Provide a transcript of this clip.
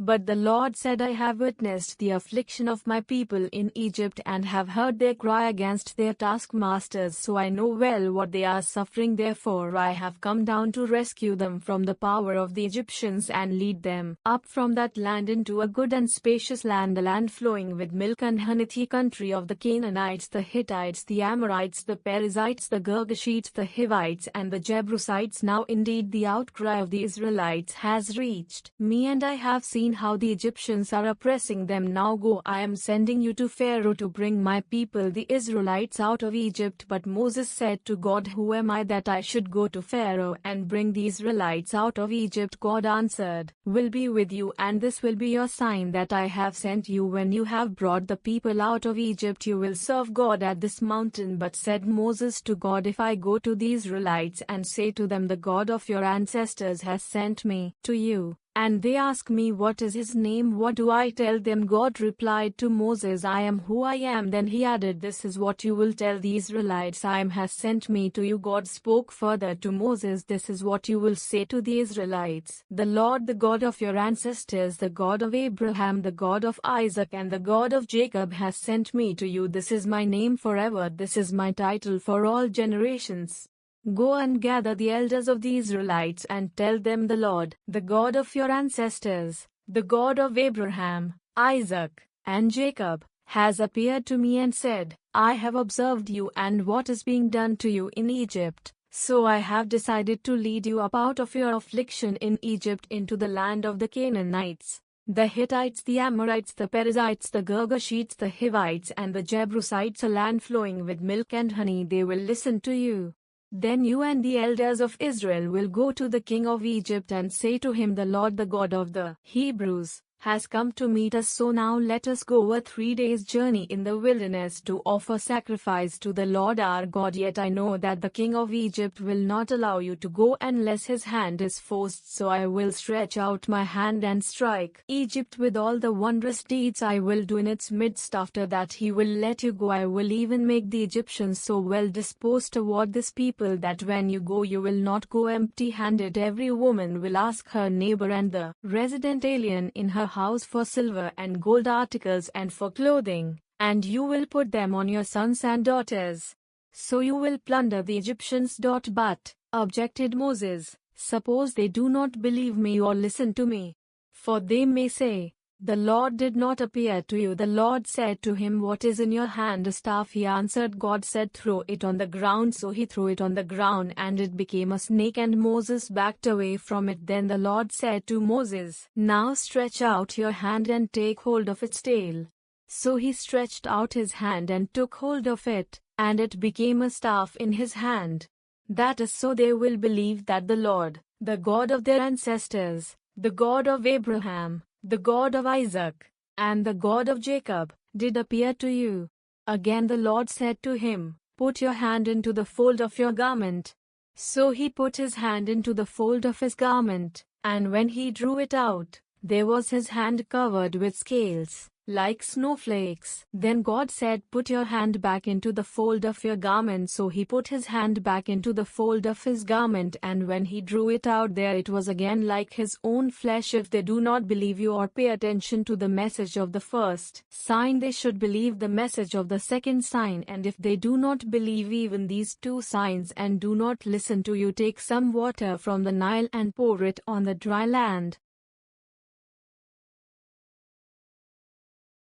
But the Lord said, I have witnessed the affliction of my people in Egypt and have heard their cry against their taskmasters, so I know well what they are suffering. Therefore I have come down to rescue them from the power of the Egyptians and lead them up from that land into a good and spacious land, the land flowing with milk and honey, the country of the Canaanites, the Hittites, the Amorites, the Perizzites, the Girgashites, the Hivites, and the Jebusites. Now indeed the outcry of the Israelites has reached me, and I have seen how the Egyptians are oppressing them. Now go, I am sending you to Pharaoh to bring my people the Israelites out of Egypt. But Moses said to God, who am I that I should go to Pharaoh and bring the Israelites out of Egypt? God answered, will be with you, and this will be your sign that I have sent you. When you have brought the people out of Egypt, you will serve God at this mountain. But said Moses to God, if I go to the Israelites and say to them, the God of your ancestors has sent me to you, and they ask me, what is his name? What do I tell them? God replied to Moses, I am who I am. Then he added, this is what you will tell the Israelites, I am has sent me to you. God spoke further to Moses, this is what you will say to the Israelites, the Lord, the God of your ancestors, the God of Abraham, the God of Isaac, and the God of Jacob has sent me to you. This is my name forever, this is my title for all generations. Go and gather the elders of the Israelites and tell them, the Lord, the God of your ancestors, the God of Abraham, Isaac, and Jacob, has appeared to me and said, I have observed you and what is being done to you in Egypt. So I have decided to lead you up out of your affliction in Egypt into the land of the Canaanites, the Hittites, the Amorites, the Perizzites, the Girgashites, the Hivites, and the Jebusites, a land flowing with milk and honey. They will listen to you. Then you and the elders of Israel will go to the king of Egypt and say to him, the Lord, the God of the Hebrews, has come to meet us. So now let us go a 3 days' journey in the wilderness to offer sacrifice to the Lord our God. Yet I know that the king of Egypt will not allow you to go unless his hand is forced. So I will stretch out my hand and strike Egypt with all the wondrous deeds I will do in its midst. After that he will let you go. I will even make the Egyptians so well disposed toward this people that when you go you will not go empty-handed. Every woman will ask her neighbor and the resident alien in her house for silver and gold articles and for clothing, and you will put them on your sons and daughters. So you will plunder the Egyptians. But, objected Moses, suppose they do not believe me or listen to me. For they may say, the Lord did not appear to you. The Lord said to him, what is in your hand? A staff, he answered. God said, throw it on the ground. So he threw it on the ground, and it became a snake, and Moses backed away from it. Then the Lord said to Moses, now stretch out your hand and take hold of its tail. So he stretched out his hand and took hold of it, and it became a staff in his hand. That is so they will believe that the Lord, the God of their ancestors, the God of Abraham, the God of Isaac, and the God of Jacob, did appear to you. Again the Lord said to him, put your hand into the fold of your garment. So he put his hand into the fold of his garment, and when he drew it out, there was his hand covered with scales, like snowflakes. Then God said, put your hand back into the fold of your garment. So he put his hand back into the fold of his garment, and when he drew it out, there it was again like his own flesh. If they do not believe you or pay attention to the message of the first sign, they should believe the message of the second sign. And if they do not believe even these 2 signs and do not listen to you, take some water from the Nile and pour it on the dry land.